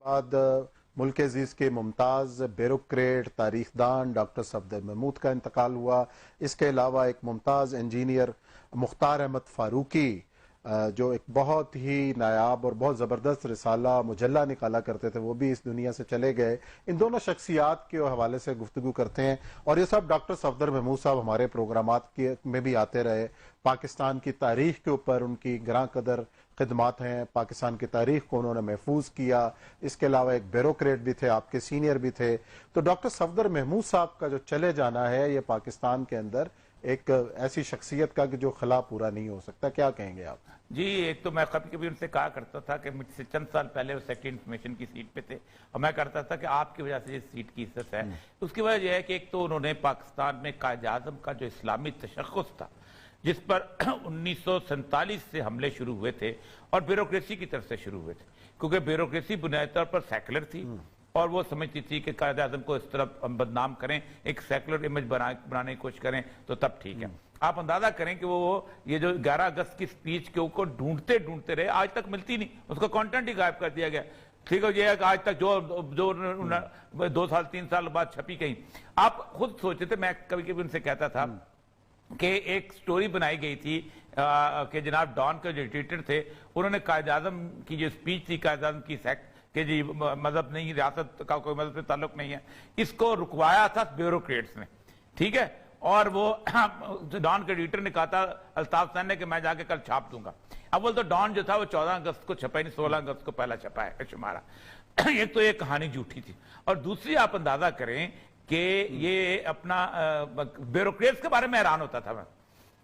بعد मुल्क अजीज के मुमताज़ ब्यूरोक्रेट तारीखदान डॉक्टर सफदर महमूद का इंतकाल हुआ। इसके अलावा एक मुमताज़ इंजीनियर मुख्तार अहमद फारूकी जो एक बहुत ही नायाब और बहुत ज़बरदस्त रिसाला मुजल्ला निकाला करते थे, वो भी इस दुनिया से चले गए। इन दोनों शख्सियात के हवाले से गुफ्तगू करते हैं और ये सब डॉक्टर सफदर महमूद साहब हमारे प्रोग्रामात में भी आते रहे। पाकिस्तान की तारीख के ऊपर उनकी ग्रां कदर खिदमात हैं, पाकिस्तान की तारीख को उन्होंने महफूज किया। इसके अलावा एक ब्यूरोक्रेट भी थे, आपके सीनियर भी थे। तो डॉक्टर सफदर महमूद साहब का जो चले जाना है, ये पाकिस्तान के अंदर एक ऐसी शख्सियत का कि जो खला पूरा नहीं हो सकता। क्या कहेंगे आप? जी, एक तो मैं कभी कभी उनसे कहा करता था कि मुझसे चंद साल पहले वो सेक्रेटरी इंफॉर्मेशन की सीट पे थे और मैं करता था कि आपकी वजह से इस सीट की इज्जत है। उसकी वजह यह है कि एक तो उन्होंने पाकिस्तान में कायद-ए-आज़म का जो इस्लामी तशख्खुस था, जिस पर 1947 से हमले शुरू हुए थे और ब्यूरोक्रेसी की तरफ से शुरू हुए थे, क्योंकि ब्यूरोक्रेसी बुनियादी तौर पर सेकुलर थी और वो समझती थी कि कायद-ए-आज़म को इस तरफ हम बदनाम करें, एक सेकुलर इमेज बनाने की कोशिश करें तो तब ठीक है। आप अंदाजा करें कि वो ये जो 11 अगस्त की स्पीच के ऊपर ढूंढते ढूंढते रहे, आज तक मिलती नहीं, उसका कंटेंट ही गायब कर दिया गया। ठीक है, ये है कि आज तक जो 2 साल 3 साल बाद छपी कहीं। आप खुद सोचते थे, मैं कभी कभी उनसे कहता था कि एक स्टोरी बनाई गई थी कि जनाब डॉन के जो एडिटर थे, उन्होंने कायद-ए-आज़म की जो स्पीच थी, कायद-ए-आज़म की कि जी मजहब नहीं, रियासत का कोई मजहब से ताल्लुक नहीं है, इसको रुकवाया था ब्यूरोक्रेट्स ने। ठीक है, और वो डॉन के एडिटर ने कहा था अल्ताफ सैन ने कि मैं जाके कल छाप दूंगा। अब बोल तो डॉन जो था वो 14 अगस्त को छपा ही नहीं, 16 अगस्त को पहला छपा है शुमारा। एक तो ये कहानी झूठी थी और दूसरी आप अंदाजा करें कि ये अपना ब्यूरोक्रेट्स के बारे में हैरान होता था मैं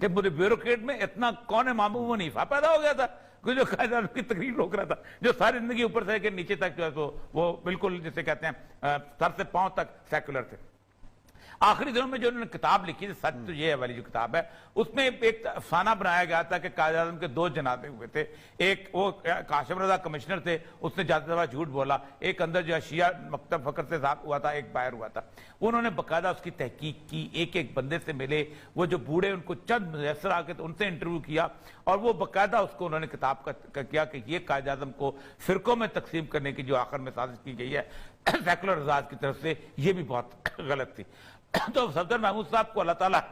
कि मुझे ब्यूरोक्रेट में इतना कौन है मामू वो नहीं पैदा हो गया था, जो कायदा की तकरीर रोक रहा था, जो सारी जिंदगी ऊपर से के नीचे तक जो है वो बिल्कुल जिसे कहते हैं सर से पांव तक सेकुलर थे। आखिरी दिनों में जो उन्होंने किताब लिखी थी, सच तो ये वाली जो किताब है, उसमें एक अफसाना बनाया गया था कि कायद-ए-आज़म के 2 जनाजे हुए थे। एक वो काशिम रजा कमिश्नर थे, उसने ज्यादा दफा झूठ बोला। एक अंदर जो शिया मकतब फकर से साहब हुआ था, एक बाहर हुआ था। उन्होंने बाकायदा उसकी तहकीक की, एक एक बंदे से मिले, वो जो बूढ़े उनको चंद मुयसर आके तो उनसे इंटरव्यू किया और वो बाकायदा उसको उन्होंने किताब का किया कि ये कायद-ए-आज़म को फिरकों में तकसीम करने की जो आखिर में साजिश की गई है सेकुलर आजाद की तरफ से, ये भी बहुत गलत थी। तो सफदर महमूद साहब को अल्लाह ताला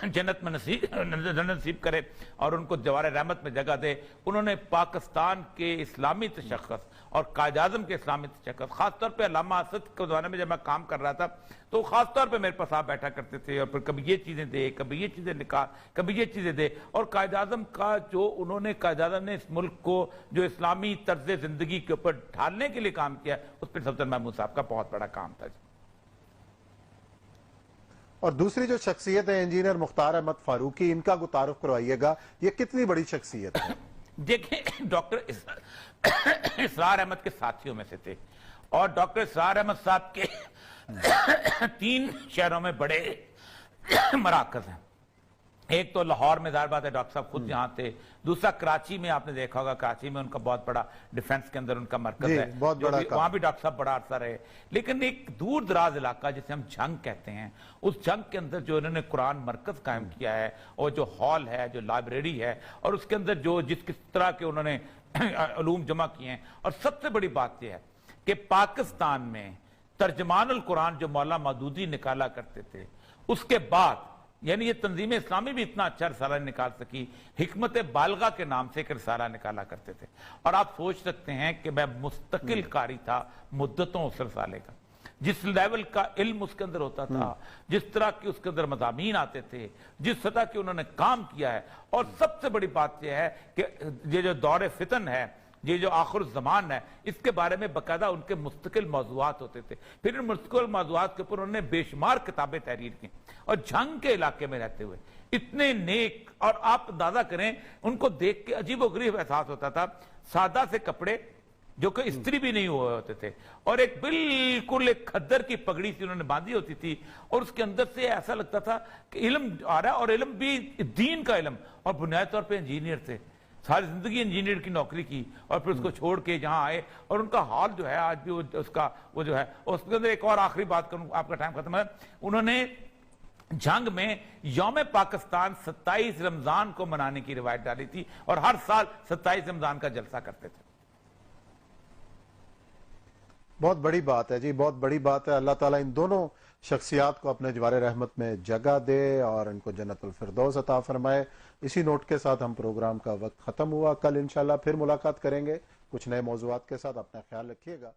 जन्नत में नसीब करे और उनको जवार रहमत में जगह दे। उन्होंने पाकिस्तान के इस्लामी तशख्खुस और कायद-ए-आज़म के इस्लामी तशख्खुस, खासतौर पे अल्लामा असद के ज़माने में जब मैं काम कर रहा था तो खासतौर पे मेरे पास आप बैठा करते थे और फिर कभी ये चीज़ें दे, कभी ये चीज़ें निकाल, कभी ये चीज़ें दे। और कायद-ए-आज़म का जो उन्होंने कायद-ए-आज़म ने इस मुल्क को जो इस्लामी तर्ज ज़िंदगी के ऊपर ढालने के लिए काम किया, उस पर सफदर महमूद साहब का बहुत बड़ा काम था। और दूसरी जो शख्सियत है इंजीनियर मुख्तार अहमद फारूकी, इनका को तारुफ करवाइएगा, ये कितनी बड़ी शख्सियत है? देखिए, डॉक्टर इसरार अहमद के साथियों में से थे और डॉक्टर इसरार अहमद साहब के 3 शहरों में बड़े मराकज हैं। एक तो लाहौर में ज़ाहिर बात है डॉक्टर साहब खुद यहाँ थे, दूसरा कराची में आपने देखा होगा, कराची में उनका बहुत बड़ा डिफेंस के अंदर उनका मरकज है, बहुत बड़ा वहां भी डॉक्टर साहब बड़ा अरसा रहे। लेकिन एक दूर दराज इलाका जिसे हम जंग कहते हैं, उस जंग के अंदर जो इन्होंने कुरान मरकज कायम किया है और जो हॉल है, जो लाइब्रेरी है और उसके अंदर जो किस तरह के उन्होंने उलूम जमा किए हैं। और सबसे बड़ी बात यह है कि पाकिस्तान में तर्जमानुल कुरान जो मौला मौदूदी निकाला करते थे, उसके बाद यानी ये तंजीम इस्लामी भी इतना अच्छा रिसाला निकाल सकी, हिकमत बालगा के नाम से एक रिसाला निकाला करते थे। और आप सोच सकते हैं कि मैं मुस्तकिल कारी था मुद्दतों उस रिसाले का, जिस लेवल का इल्म उसके अंदर होता था, जिस तरह की उसके अंदर मज़ामीन आते थे, जिस सतह की उन्होंने काम किया है। और सबसे बड़ी बात यह है कि ये जो दौर फितन है, ये जो आखिर ज़मान है, इसके बारे में बाकायदा उनके मुस्तकिल मौज़ूआत होते थे। फिर इन मुस्तकिल मौज़ूआत के ऊपर उन्होंने बेशुमार किताबें तहरीर की और जंग के इलाके में रहते हुए इतने नेक, और आप अंदाजा करें उनको देख के अजीबोगरीब एहसास होता था। सादा से कपड़े जो कि इस्त्री भी नहीं हुए होते थे और एक बिल्कुल एक खद्दर की पगड़ी सी उन्होंने बांधी होती थी और उसके अंदर से ऐसा लगता था कि इल्म आ रहा है, और इल्म भी दीन का इल्म। और बुनियादी तौर पर इंजीनियर थे, सारी जिंदगी इंजीनियर की नौकरी की और फिर उसको छोड़ के यहाँ आए और उनका हाल जो है आज भी वो जो है। उसके अंदर एक और आखिरी बात करूं, आपका टाइम खत्म है। उन्होंने जंग में यौम पाकिस्तान 27 रमजान को मनाने की रिवायत डाली थी और हर साल 27 रमजान का जलसा करते थे। بہت بڑی بات ہے جی، بہت بڑی بات ہے. اللہ تعالیٰ ان دونوں شخصیات کو اپنے جوار رحمت میں جگہ دے اور ان کو جنت الفردوس عطا فرمائے. اسی نوٹ کے ساتھ ہم پروگرام کا وقت ختم ہوا. کل انشاءاللہ پھر ملاقات کریں گے کچھ نئے موضوعات کے ساتھ. اپنا خیال رکھیے گا.